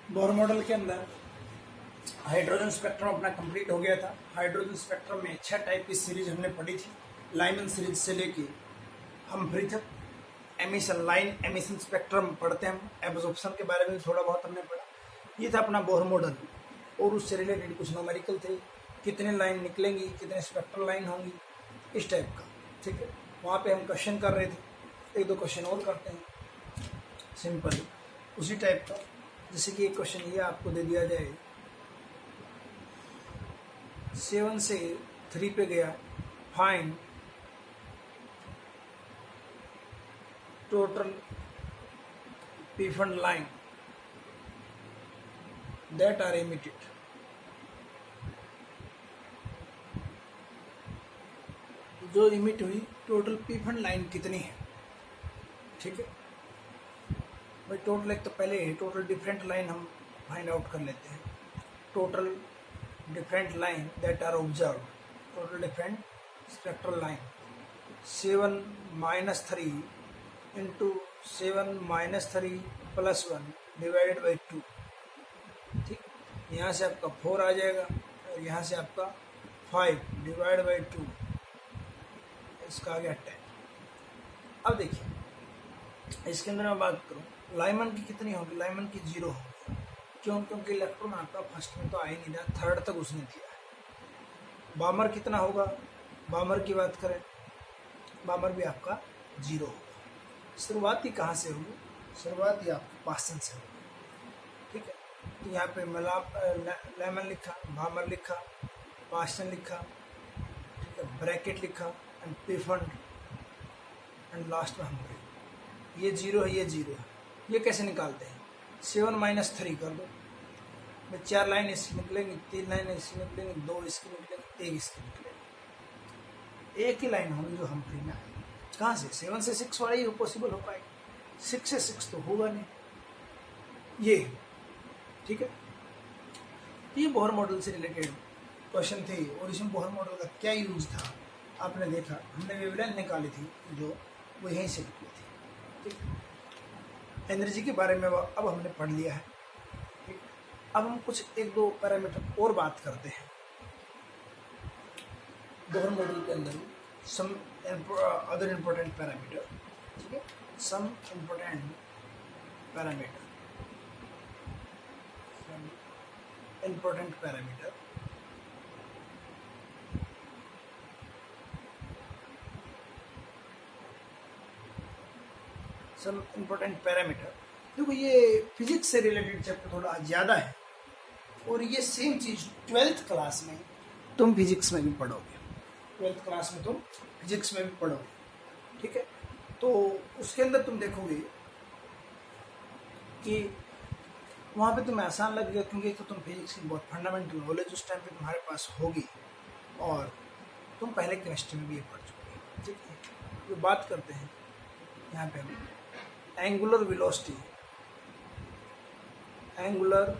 Bohr model के अंदर hydrogen spectrum अपना कंप्लीट हो गया था। हाइड्रोजन स्पेक्ट्रम में 6 टाइप की सीरीज हमने पढ़ी थी। लाइमन सीरीज से लेके हम्फ्री तक। एमिशन लाइन एमिशन स्पेक्ट्रम पढ़ते हैं हम। एब्जॉर्प्शन के बारे में थोड़ा बहुत हमने पढ़ा। ये था अपना बोहर मॉडल और उससे रिलेटेड कुछ न्यूमेरिकल थे, कितने लाइन निकलेंगी, कितने स्पेक्ट्रल लाइन होंगी, इस टाइप का। ठीक है, वहाँ पे हम क्वेश्चन कर रहे थे। एक दो क्वेश्चन और करते हैं सिंपल उसी टाइप का। जैसे कि एक क्वेश्चन ये आपको दे दिया जाए, 7 से 3 पे गया, find total Pfund line that are emitted। जो इमिट हुई टोटल पी फंड लाइन कितनी है। ठीक है भाई, टोटल एक तो पहले टोटल डिफरेंट लाइन हम फाइंड आउट कर लेते हैं। Total different line that are observe, total different spectral line 7 - 3 into 7 - 3 + 1 divided by 2। ठीक, यहाँ से आपका 4 आ जाएगा और यहाँ से आपका 5 डिवाइड बाई 2, इसका आ गया 10। अब देखिए इसके अंदर मैं बात करूँ, लाइमन की कितनी होगी। लाइमन की 0 होगी। क्यों? क्योंकि इलेक्ट्रॉन आपका फर्स्ट में तो आ ही नहीं रहा, थर्ड तक उसने दिया है। बामर कितना होगा? बामर की बात करें, बामर भी आपका 0 होगा। शुरुआती कहाँ से होगी? शुरुआती आपके पासन से होगी। ठीक है, तो यहाँ पे लेमन लिखा, बामर लिखा, पासन लिखा, ठीक है, ब्रैकेट लिखा एंड पिफंड एंड लास्ट में हम्फ्री। ये 0 है, ये 0 है। ये कैसे निकालते हैं? 7 - 3 कर दो। 4 लाइन इसकी निकलेंगी, 3 लाइन इसकी निकलेंगी, 2 इसकी निकलेंगी, 1 इसकी निकलेंगी। एक ही लाइन होगी जो हम्फ्री में आएगी। कहाँ से? 7 से 6 वाला ही पॉसिबल हो पाएगी, 6 से 6 तो होगा नहीं। ये ठीक है, ये बोहर मॉडल से रिलेटेड क्वेश्चन थे। और इसमें बोहर मॉडल का क्या यूज था आपने देखा, हमने वेवलेंथ निकाली थी जो वो यहीं से निकली थी। ठीक, एनर्जी के बारे में अब हमने पढ़ लिया है। ठीक, अब हम कुछ एक दो पैरामीटर और बात करते हैं बोहर मॉडल के अंदर। Some other important parameter. ठीक है, some important parameter, important parameter some important parameter। देखो ये फिजिक्स से रिलेटेड चैप्टर थोड़ा ज़्यादा है और ये सेम चीज़ 12th क्लास में तुम फिजिक्स में भी पढ़ोगे। 12th क्लास में तुम फिजिक्स में भी पढ़ोगे। ठीक है, तो उसके अंदर तुम देखोगे कि वहाँ पे तुम्हें आसान लगेगा, क्योंकि तो तुम फिजिक्स की बहुत फंडामेंटल नॉलेज उस टाइम पे तुम्हारे पास होगी और तुम पहले केमिस्ट्री में भी ये पढ़ चुके। ठीक है, तो बात करते हैं यहाँ पे हम angular velocity, angular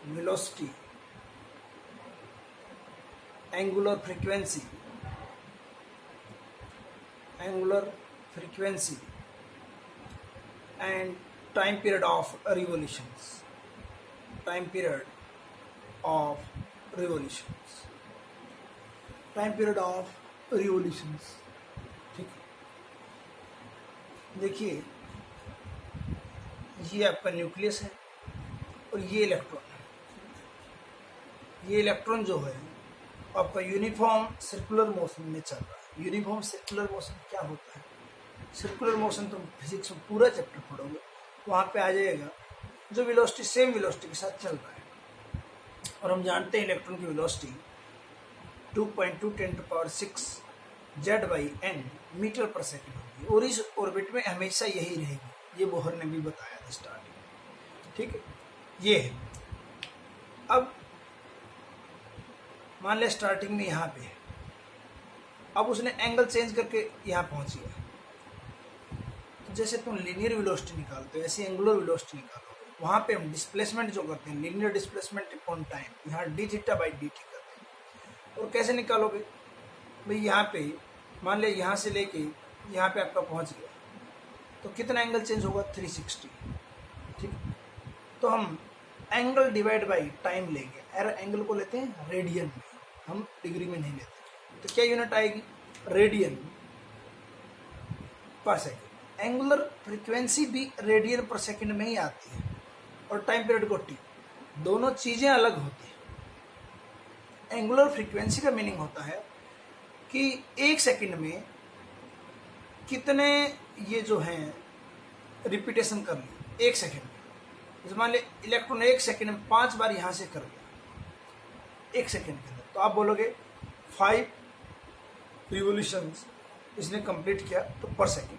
velocity, angular frequency, angular frequency and time period of revolutions, time period of revolutions, time period of revolutions. ठीक है, देखिए ये आपका न्यूक्लियस है और ये इलेक्ट्रॉन है। ये इलेक्ट्रॉन जो है आपका यूनिफॉर्म सर्कुलर मोशन में चल रहा है। यूनिफॉर्म सर्कुलर मोशन क्या होता है? सर्कुलर मोशन तुम फिजिक्स में पूरा चैप्टर पढ़ोगे, वहाँ पे आ जाएगा जो वेलोसिटी सेम वेलोसिटी के साथ चल रहा है। और हम जानते हैं इलेक्ट्रॉन की वेलोसिटी 2.2 × 10⁶ Z/n मीटर पर सेकेंड होगी और इस ऑर्बिट में हमेशा यही रहेगी। ये बोहर ने भी बताया था स्टार्टिंग। ठीक है, ये है। अब मान लिया स्टार्टिंग में यहाँ पे है, अब उसने एंगल चेंज करके यहाँ पहुँच गया। तो जैसे तुम लीनियर वेलोसिटी निकालते हो ऐसे एंगुलर वेलोसिटी निकालोगे। वहाँ पे हम डिस्प्लेसमेंट जो करते हैं, लीनियर डिस्प्लेसमेंट अपॉन टाइम, यहाँ dθ/dt करते हैं। और कैसे निकालोगे भाई? यहाँ पे मान लिया यहाँ से लेके यहाँ पे आपका पहुँच गया तो कितना एंगल चेंज होगा? 360। ठीक, तो हम एंगल डिवाइड बाई टाइम लेंगे, एंगल को लेते हैं रेडियन में, हम डिग्री में नहीं लेते। तो क्या यूनिट आएगी? रेडियन पर सेकेंड। एंगुलर फ्रीक्वेंसी भी रेडियन पर सेकेंड में ही आती है, और टाइम पीरियड को टी, दोनों चीजें अलग होती हैं। एंगुलर फ्रीक्वेंसी का मीनिंग होता है कि एक सेकंड में कितने ये जो हैं रिपीटेशन कर ली एक सेकंड में। जैसे मान लिया इलेक्ट्रॉन एक सेकंड में 5 बार यहां से कर लिया एक सेकंड के अंदर, तो आप बोलोगे 5 रिवोल्यूशंस इसने कंप्लीट किया, तो पर सेकंड।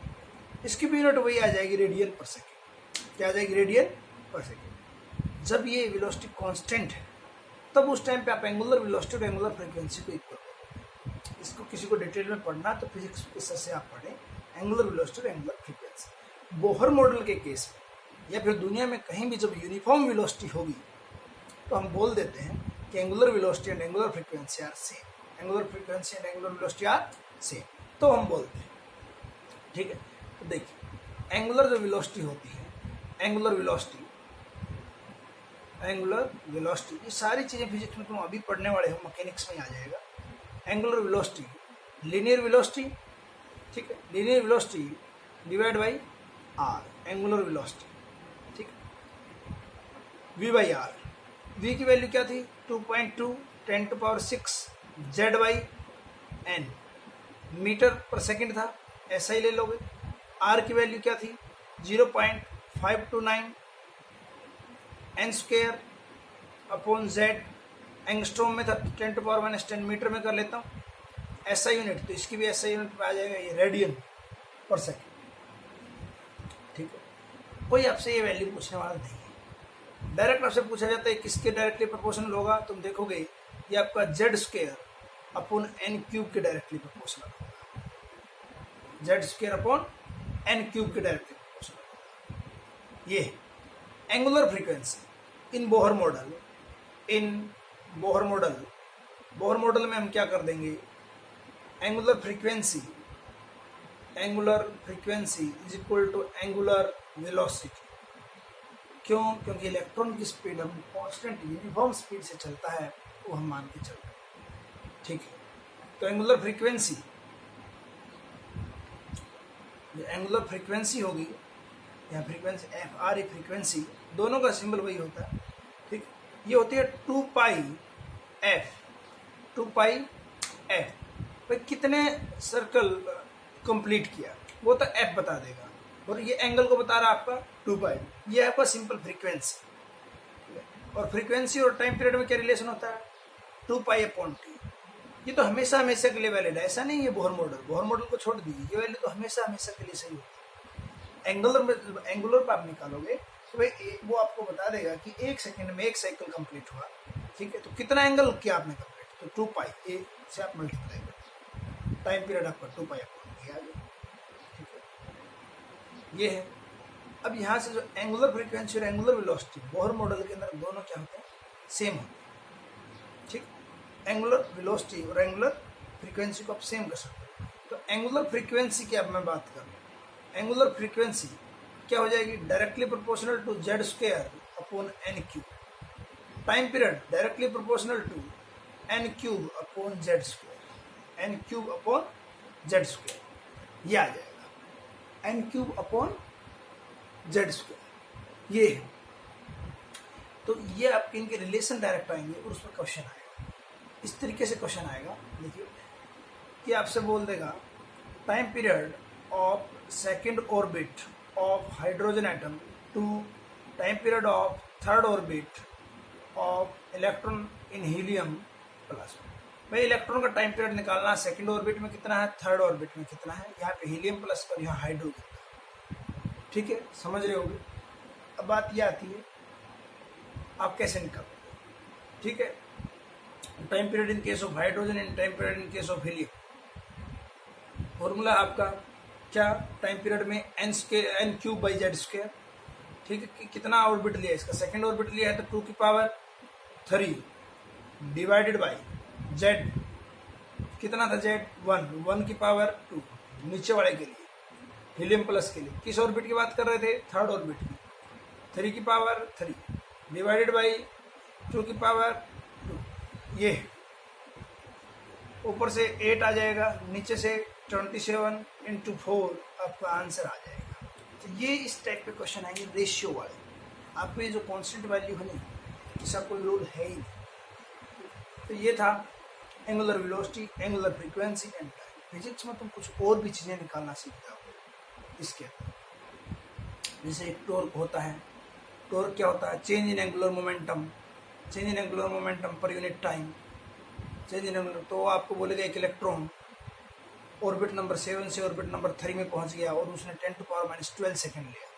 इसकी भी यूनिट वही आ जाएगी, रेडियन पर सेकंड। क्या आ जाएगी? रेडियन पर सेकंड। जब ये वेलोसिटी कांस्टेंट है तब उस टाइम पे आप एंगुलर वेलोसिटी और एंगुलर फ्रीक्वेंसी को इक्वल करोगे। इसको किसी को डिटेल में पढ़ना तो फिजिक्स प्रोफेसर से आप पढ़ें एंगुलर वेलोसिटी और एंगुलर फ्रीक्वेंसी। बोहर मॉडल के केस में या फिर दुनिया में कहीं भी जब यूनिफॉर्म वेलोसिटी होगी तो हम बोल देते हैं कि angular velocity and angular frequency are same, angular frequency and angular velocity are same, तो हम बोलते हैं। ठीक है, तो देखिए एंगुलर जो वेलोसिटी होती है, एंगुलर वेलोसिटी ये सारी चीजें फिजिक्स में तुम अभी पढ़ने वाले हो, मैकेनिक्स में आ जाएगा। एंगुलर वेलोसिटी लीनियर वेलोसिटी, ठीक है, linear velocity divide by r, angular velocity, ठीक है, वी बाई आर। वी की वैल्यू क्या थी? 2.2 10⁶ जेड बाई एन, मीटर पर सेकंड था, ऐसा ही ले लोगे। आर की वैल्यू क्या थी? 0.529 n square upon z, angstrom में था, 10⁻⁻10 मीटर में कर लेता हूँ ऐसा यूनिट, तो इसकी भी ऐसा यूनिट में आ जाएगा, ये रेडियन पर सेकंड। ठीक है, कोई आपसे ये वैल्यू पूछने वाला नहीं है। डायरेक्ट आपसे पूछा जाता है किसके डायरेक्टली प्रोपोर्शनल होगा, तुम देखोगे ये आपका z square upon n cube के डायरेक्टली प्रोपोर्शनल होगा, z square upon n cube के डायरेक्टली प्रोपोर्शनल होगा। ये angular frequency in Bohr model, Bohr model में हम क्या कर देंगे? Angular frequency is equal to angular velocity. क्यों? क्योंकि इलेक्ट्रॉन की स्पीड हम कांस्टेंट यूनिफॉर्म स्पीड से चलता है, वो हम मान के चलते हैं। ठीक है, तो एंगुलर फ्रीक्वेंसी होगी, यहाँ फ्रीक्वेंसी एफ आर, एक फ्रीक्वेंसी, दोनों का सिंबल वही होता है। ठीक, ये होती है 2π f भाई कितने सर्कल कंप्लीट किया वो तो एफ बता देगा, और ये एंगल को बता रहा है आपका 2π, ये आपका सिंपल फ्रीक्वेंसी। और फ्रीक्वेंसी और टाइम पीरियड में क्या रिलेशन होता है? 2π/t। ये तो हमेशा के लिए वैलिड है, ऐसा नहीं है बोहर मॉडल को छोड़ दीजिए, ये वैल्यू तो हमेशा के लिए सही होती है। एंगुलर पर आप निकालोगे तो भाई वो आपको बता देगा कि एक सेकंड में एक साइकिल कंप्लीट हुआ। ठीक है, तो कितना एंगल किया आपने कंप्लीट? तो 2π से आप मल्टीप्लाई करें, टाइम पीरियड आपका 2π/t आ गया। ठीक है, ये है। अब यहाँ से जो एंगुलर फ्रीक्वेंसी और एंगुलर वेलोसिटी बोहर मॉडल के अंदर दोनों क्या होते हैं? सेम होते हैं। ठीक, एंगुलर वेलोसिटी और एंगुलर फ्रीक्वेंसी को आप सेम कर सकते हो। तो एंगुलर फ्रीक्वेंसी की अब मैं बात कर रहा हूँ, एंगुलर फ्रीक्वेंसी क्या हो जाएगी? Directly proportional to z square upon n cube. Time period directly proportional to n cube upon z square, n cube upon z square, ये आ जाएगा n cube upon z square, ये है। तो ये आपके इनके रिलेशन डायरेक्ट आएंगे और उसमें क्वेश्चन आएगा, इस तरीके से क्वेश्चन आएगा। देखिए कि आपसे बोल देगा time period of second orbit of hydrogen atom to time period of third orbit of electron in helium plus। भाई इलेक्ट्रॉन का टाइम पीरियड निकालना है, सेकंड ऑर्बिट में कितना है, थर्ड ऑर्बिट में कितना है, यहाँ पे हीलियम प्लस और यहाँ हाइड्रोजन। ठीक है, समझ रहे होंगे। अब बात ये आती है आप कैसे निकालोगे। ठीक है, time period in case of hydrogen and time period in case of helium. Formula आपका क्या? टाइम पीरियड में n cube by z square. ठीक है, कितना ऑर्बिट लिया इसका? सेकंड ऑर्बिट लिया है तो 2⁻³ डिवाइडेड बाई जेड, कितना था जेड? 1 1⁻², नीचे वाले के लिए, हीलियम प्लस के लिए। किस ऑर्बिट की बात कर रहे थे? थर्ड ऑर्बिट की, 3⁻³ डिवाइडेड बाई 2 की पावर 2, ये ऊपर से 8 आ जाएगा, नीचे से 27 इंटू 4 आपका आंसर आ जाएगा। तो ये इस टाइप के क्वेश्चन आएंगे रेशियो वाले। आपको ये जो कांस्टेंट वैल्यू है नहीं, इसका कोई रूल है ही नहीं। तो ये था angular velocity, angular frequency and time. Physics में तुम कुछ और भी चीज़ें निकालना सीख जाओगे इसके। जैसे एक टॉर्क होता है, टॉर्क क्या होता है? Change in angular momentum, change in angular momentum per unit time, change in angular. तो आपको बोलेगा एक इलेक्ट्रॉन ऑर्बिट नंबर 7 से ऑर्बिट नंबर 3 में पहुंच गया और उसने 10⁻12 सेकेंड लिया,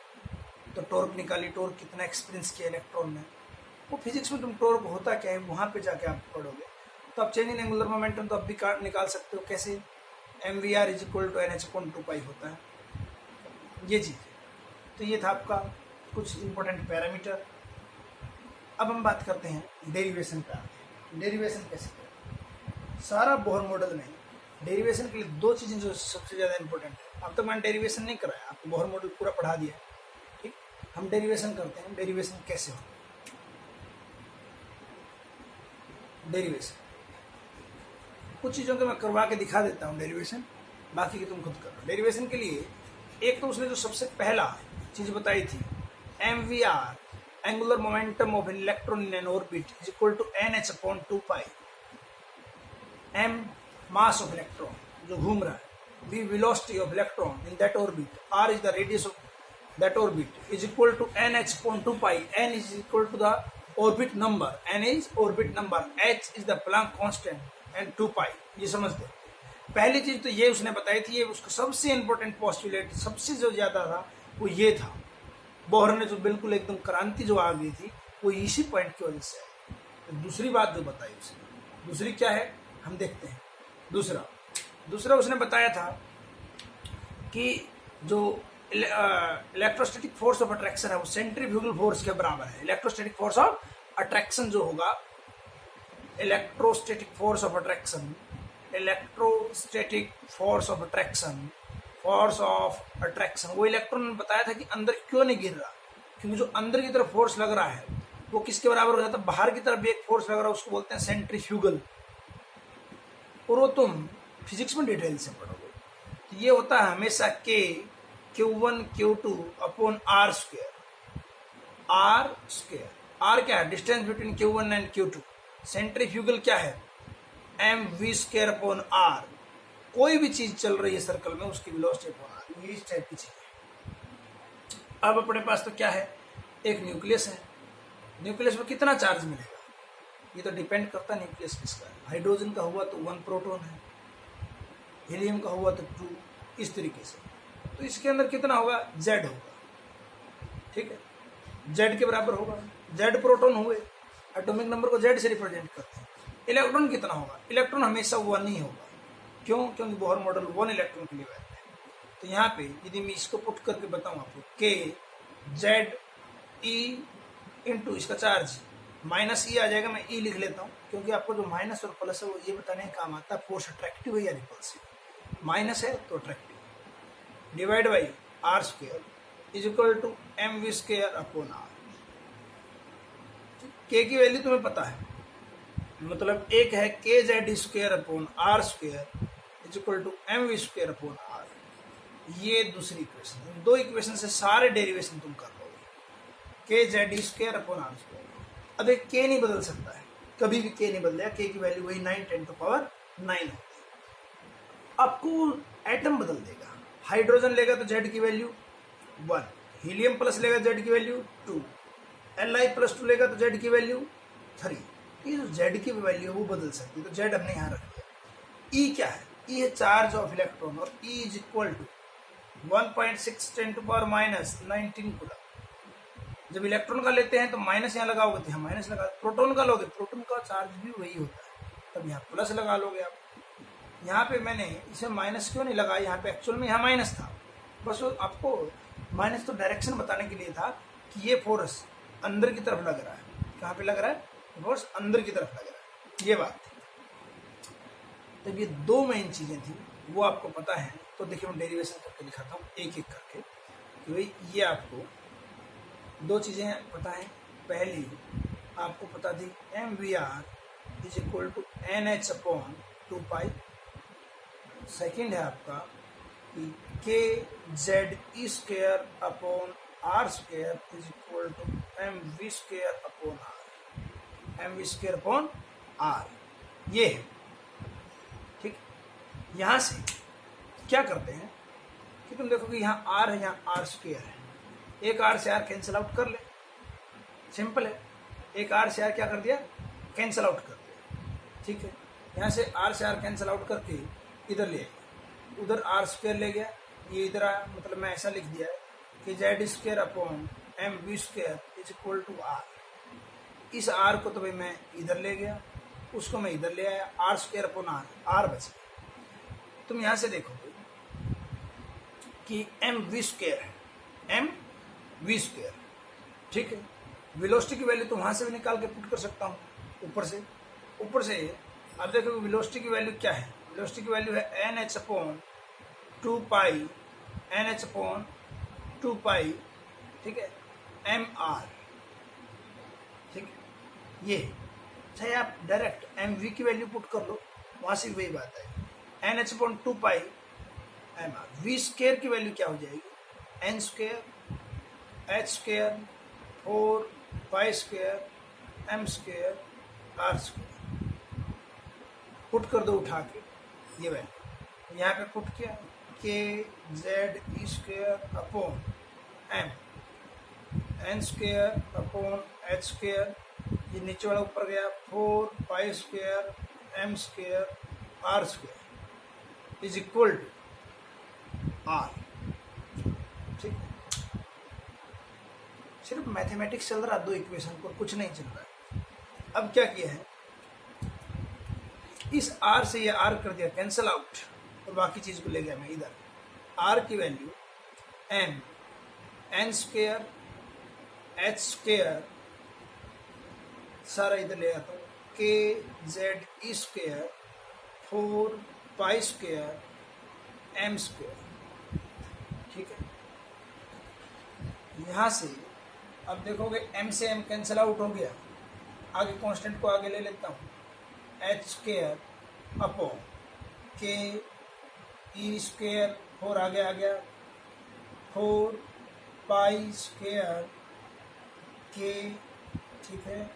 तो टॉर्क निकाली। टॉर्क कितना एक्सपीरियंस किया इलेक्ट्रॉन ने, वो फिजिक्स में तुम टॉर्क होता क्या है वहाँ पे जाके आप पढ़ोगे। तो आप चेंज इन एंगुलर मोमेंटम तो अब भी निकाल सकते हो। कैसे? mvr = nh/2π होता है, ये चीज़। तो ये था आपका कुछ इंपॉर्टेंट पैरामीटर। अब हम बात करते हैं डेरिवेशन पे आते हैं। डेरिवेशन कैसे करें? सारा बोहर मॉडल में डेरिवेशन के लिए दो चीज़ें जो सबसे ज़्यादा इंपॉर्टेंट है। अब तक मैंने डेरिवेशन नहीं कराया, आपको बोहर मॉडल पूरा पढ़ा दिया, ठीक। हम डेरिवेशन करते हैं। डेरिवेशन कैसे हो? डेरिवेशन कुछ चीज़ों को मैं करवा के दिखा देता हूँ डेरिवेशन, बाकी की तुम खुद करो। डेरिवेशन के लिए एक तो उसने जो सबसे पहला चीज़ बताई थी, mvr angular momentum of an electron in an orbit is equal to nh/2π। m mass of electron जो घूम रहा है, v velocity of electron in that orbit, r is the radius of that orbit is equal to nh/2π। n is equal to the orbit number, n is orbit number, h is the Planck constant and 2π। ये समझ दो। पहली चीज तो ये उसने बताई थी, ये उसका सबसे इंपॉर्टेंट पोस्टुलेट, सबसे जो ज्यादा था वो ये था। बोहर ने जो बिल्कुल एकदम क्रांति जो आ गई थी वो इसी पॉइंट की वजह से है। तो दूसरी बात जो बताई उसने, दूसरी क्या है हम देखते हैं। दूसरा उसने बताया था कि जो इलेक्ट्रोस्टैटिक फोर्स ऑफ अट्रैक्शन है वो सेंट्रीफ्यूगल फोर्स के बराबर है। इलेक्ट्रोस्टैटिक फोर्स ऑफ अट्रैक्शन जो होगा, electrostatic force of attraction, electrostatic force of attraction, force of attraction, वो इलेक्ट्रॉन ने बताया था कि अंदर क्यों नहीं गिर रहा, क्योंकि जो अंदर की तरफ फोर्स लग रहा है वो किसके बराबर हो जाता है? बाहर की तरफ भी एक फोर्स लग रहा है, उसको बोलते हैं सेंट्रीफ्यूगल। और वो तुम फिजिक्स में डिटेल से पढ़ोगे। तो ये होता है हमेशा k Q1 Q2 upon r square. r क्या है? Distance between Q1 and Q2। Centrifugal क्या है? mv² upon r। कोई भी चीज चल रही है सर्कल में उसकी वेलोसिटी अपॉन r, ये इस टाइप की चीज है। अब अपने पास तो क्या है? एक न्यूक्लियस है। न्यूक्लियस में कितना चार्ज मिलेगा ये तो डिपेंड करता है न्यूक्लियस किसका है। हाइड्रोजन का हुआ तो 1 प्रोटॉन है, हीलियम का हुआ तो 2, इस तरीके से। तो इसके अंदर कितना होगा? Z होगा, ठीक है, Z के बराबर होगा। Z प्रोटॉन हुए, एटॉमिक नंबर को Z से रिप्रेजेंट करते हैं। इलेक्ट्रॉन कितना होगा? इलेक्ट्रॉन हमेशा 1 ही होगा। क्यों? क्योंकि बोहर मॉडल 1 इलेक्ट्रॉन के लिए वैध है। तो यहाँ पे यदि मैं इसको पुट करके बताऊँ आपको, k Z E इंटू इसका चार्ज माइनस ई आ जाएगा। मैं ई लिख लेता हूँ क्योंकि आपको जो माइनस और प्लस है वो ये बताने का काम आता है फोर्स अट्रैक्टिव है या रिपल्सिव। माइनस है तो attractive, divide by r square is equal to mv² upon r। k की वैल्यू तुम्हें पता है, मतलब एक है kz² अपॉन r square is equal to mv² upon r। ये दूसरी इक्वेशन, दो इक्वेशन से सारे डेरिवेशन तुम कर लोगे। kz² अपॉन r स्क्वायर। अब एक k नहीं बदल सकता है, कभी भी k नहीं बदलेगा। k की वैल्यू वही 9 × 10⁹ होती है। आपको एटम बदल देगा। हाइड्रोजन लेगा तो Z की वैल्यू 1, हीलियम प्लस लेगा Z की वैल्यू 2, Li+2 लेगा तो Z की वैल्यू 3। ये जो Z की वैल्यू है वो बदल सकती है, तो Z हमने यहाँ रख दिया। E क्या है? E है चार्ज ऑफ इलेक्ट्रॉन, और E is equal to 1.6 × 10⁻19 coulomb. जब इलेक्ट्रॉन का लेते हैं तो माइनस यहाँ लगाओगे तो यहाँ माइनस लगा। प्रोटॉन का लोगे, प्रोटॉन का चार्ज भी वही होता है, तब यहाँ प्लस लगा लोगे आप। यहाँ पे मैंने इसे माइनस क्यों नहीं लगाया? यहाँ पे एक्चुअल में यहाँ माइनस था, बस वो आपको माइनस तो डायरेक्शन बताने के लिए था कि ये फोर्स अंदर की तरफ लग रहा है। कहाँ पे लग रहा है? फोर्स अंदर की तरफ लग रहा है, ये बात थी। तब ये दो मेन चीज़ें थी, वो आपको पता है। तो देखिए मैं डेरिवेशन करके दिखाता हूँ एक एक करके कि भाई ये आपको दो चीज़ें पता है पहली आपको पता थी mvr is equal to nh upon 2 pi. Second है आपका कि k Z e square upon r square is equal to m v square upon r, m v square upon r. ये है ठीक। यहाँ से क्या करते हैं कि तुम देखो कि यहाँ आर है, यहाँ आर स्क्वेयर है, एक आर से आर कैंसिल आउट कर ले, सिंपल है। एक आर से आर क्या कर दिया, कैंसिल आउट कर दिया, ठीक है। यहाँ से आर कैंसिल आउट करके इधर ले गया, उधर आर स्क्वेयर ले गया, ये इधर आया, मतलब मैं ऐसा लिख दिया है कि z square upon m v square is equal to r. इस आर को तो भाई मैं इधर ले गया, उसको मैं इधर ले आया, r square upon r, r बच गया। तुम यहाँ से देखोगे कि एम वी स्क्वेयर है, एम वी स्क्वेयर, ठीक है। वेलोसिटी की वैल्यू तो वहाँ से भी निकाल के पुट कर सकता हूँ, ऊपर से। अब देखो वेलोसिटी की वैल्यू क्या है, वेलोसिटी की वैल्यू है n h upon 2 pi, n h upon 2 pi, ठीक है, एम आर, ठीक है। ये चाहे आप डायरेक्ट एम वी की वैल्यू पुट कर लो, वहाँ से वही बात है, n h upon 2 pi m r. V square की वैल्यू क्या हो जाएगी, n square h square 4 pi square m square r square. Put कर दो उठा के ये वैल्यू, यहाँ पे पुट किया k Z e square upon m, n square upon h square, ये नीचे वाला ऊपर गया, 4 pi square m square r square is equal to r, ठीक है। सिर्फ मैथमेटिक्स चल रहा, दो इक्वेशन पर, कुछ नहीं चल रहा है। अब क्या किया है, इस आर से ये आर कर दिया कैंसल आउट, और बाकी चीज को ले गया मैं इधर। आर की value m n square h square सारा इधर ले आता हूँ, k Z e square 4 pi square m square, ठीक है। यहाँ से अब देखोगे एम से एम कैंसिल आउट हो गया, आगे कांस्टेंट को आगे ले लेता हूँ, एच स्क्वेयर अपॉन के ई स्क्वेयर 4 आगे आ गया, 4 पाई स्क्वेयर के, ठीक है,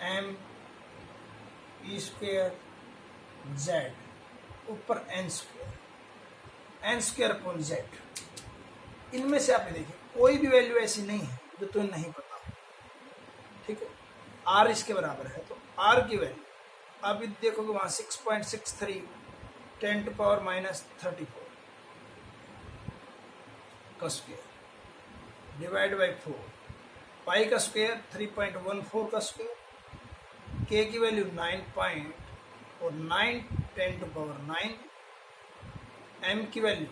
एम ई स्क्वेयर जेड ऊपर एन स्क्वेयर अपॉन जेड। इनमें से आप देखिए कोई भी वैल्यू ऐसी नहीं है जो तुम्हें नहीं पता हो, ठीक है। आर इसके बराबर है, तो आर की वैल्यू अभी देखोगे वहाँ 6.63 10⁻³ का स्क्वेयर डिवाइड बाई 4, पाई का स्क्वेयर 3.14 का स्क्वेयर, के की वैल्यू 9 10⁻9, एम की वैल्यू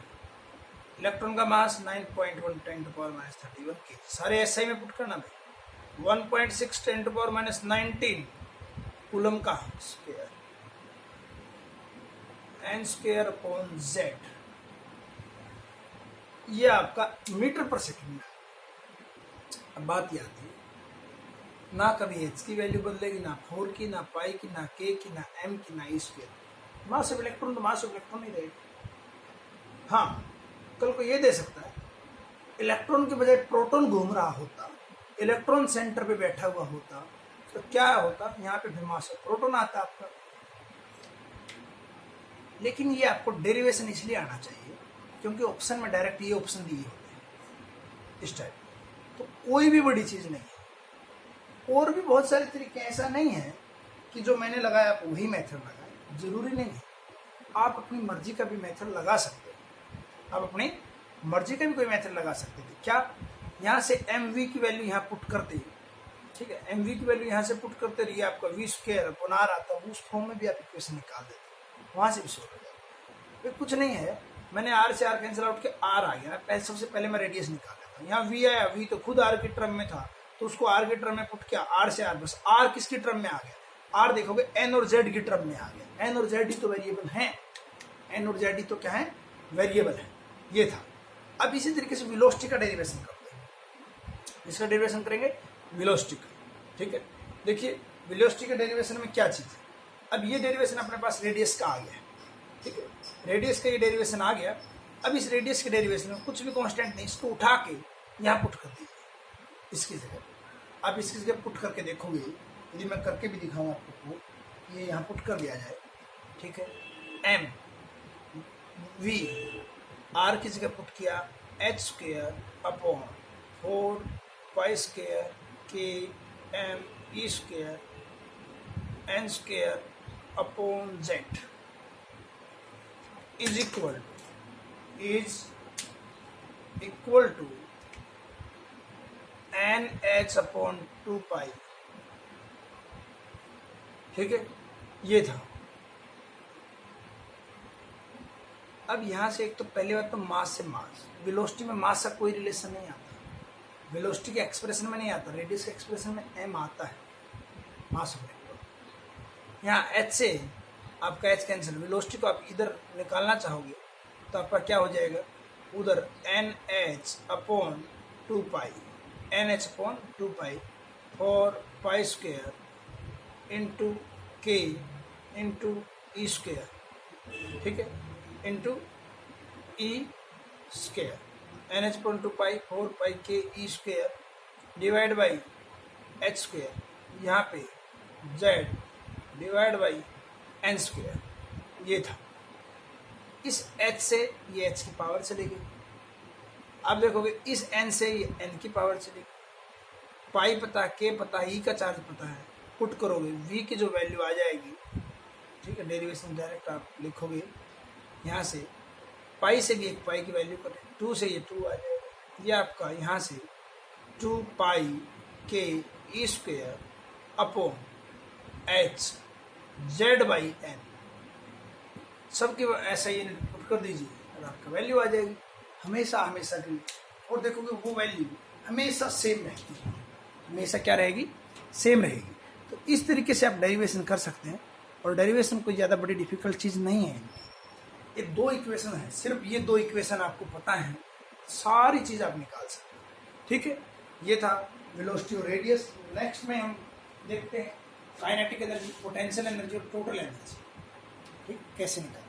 इलेक्ट्रॉन का मास 9.1 10⁻³ के। सारे एसआई में पुट करना भाई, 1.6 10⁻19 कूलम का square, n square upon z, ये आपका मीटर पर सेकंड है। अब बात याद है, ना कभी एच की वैल्यू बदलेगी, ना 4 की, ना पाई की, ना के की, ना एम की, ना E square. Mass of electron तो मास ऑफ इलेक्ट्रॉन ही रहेगा। हाँ, कल को ये दे सकता है इलेक्ट्रॉन के बजाय प्रोटॉन घूम रहा होता, इलेक्ट्रॉन सेंटर पे बैठा हुआ होता, तो क्या होता, यहाँ पे भी मास ऑफ प्रोटॉन आता आपका। लेकिन ये आपको डेरिवेशन इसलिए आना चाहिए क्योंकि ऑप्शन में डायरेक्ट ये ऑप्शन दिए होते हैं इस टाइप। तो कोई भी बड़ी चीज नहीं है, और भी बहुत सारे तरीके, ऐसा नहीं है कि जो मैंने लगाया आप वही मेथड लगाए, जरूरी नहीं है। आप अपनी मर्जी का भी मेथड लगा सकते हो, आप अपनी मर्जी का भी कोई मेथड लगा सकते थे। क्या, यहाँ से एम वी की वैल्यू यहाँ पुट करते, ठीक है, एम वी की वैल्यू यहाँ से पुट करते रहिए, आपका वी स्क्वायर अपॉन आर आता है, उस फॉर्म में भी आप इक्वेशन निकाल देते, वहाँ से भी सोल्व हो जाएगा। कुछ नहीं है, मैंने आर से आर कैंसिल आउट किया, आर आ गया, पहले सबसे पहले मैं रेडियस निकाल लेता हूँ। यहाँ वी आया, वी तो खुद आर के टर्म में था, तो उसको आर के टर्म में पुट किया, आर से आर, बस आर किसकी टर्म में आ गया, आर देखोगे एन और जेड की टर्म में आ गया। एन और जेड ही तो वेरिएबल है, एन और जेड ही तो क्या है, वेरिएबल है, ये था। अब इसी तरीके से वेलोसिटी का डेरिवेशन करते हैं। इसका डेरिवेशन करेंगे वेलोसिटी का, ठीक है। देखिए वेलोसिटी के डेरिवेशन में क्या चीज़ है, अब ये डेरिवेशन अपने पास रेडियस का आ गया, ठीक है, रेडियस का ये डेरिवेशन आ गया। अब इस रेडियस के डेरिवेशन में कुछ भी कांस्टेंट नहीं, इसको उठा के यहाँ पुट कर दीजिए इसकी जगह। अब इसकी जगह पुट करके देखोगे, यदि मैं करके भी दिखाऊँ आपको, ये यहाँ पुट कर दिया जाए, ठीक है, एम वी आर की जगह पुट किया h square upon 4 pi square k m e square n square upon Z is equal to n h upon 2 pi, ठीक है, ये था। अब यहाँ से एक तो पहली बात तो मास से मास, वेलोसिटी में मास का कोई रिलेशन नहीं आता, वेलोसिटी के एक्सप्रेशन में नहीं आता, रेडियस के एक्सप्रेशन में एम आता है मास होने पर। यहाँ एच से आपका एच कैंसिल, वेलोसिटी को आप इधर निकालना चाहोगे तो आपका क्या हो जाएगा, उधर n h upon 2 pi, n h upon 2 pi 4 pi square into k into e square, ठीक है, into e square n h upon 2 pi 4 pi k e square divide by h square, यहाँ पे Z divide by n square, ये था। इस h से ये h की पावर चलेगी, अब देखोगे इस n से ये n की पावर चलेगी, पाई पता, के पता, ई का चार्ज पता है, पुट करोगे v की जो वैल्यू आ जाएगी, ठीक है, डेरिवेशन डायरेक्ट आप लिखोगे यहाँ से, पाई से भी एक पाई की वैल्यू करें, 2 से ये 2 आ जाएगा, ये आपका यहाँ से 2 pi k e square upon h Z by n, सबके ऐसा ये पुट कर दीजिए और आपका वैल्यू आ जाएगी हमेशा हमेशा के लिए। और देखोगे वो वैल्यू हमेशा सेम रहेगी, हमेशा क्या रहेगी, सेम रहेगी। तो इस तरीके से आप डेरिवेशन कर सकते हैं, और डेरिवेशन कोई ज़्यादा बड़ी डिफिकल्ट चीज़ नहीं है। ये 2 इक्वेशन है, सिर्फ ये 2 इक्वेशन आपको पता है, सारी चीज़ आप निकाल सकते हैं, ठीक है। ये था वेलोसिटी और रेडियस। नेक्स्ट में हम देखते हैं काइनेटिक एनर्जी, पोटेंशियल एनर्जी और टोटल एनर्जी, ठीक, कैसे निकाल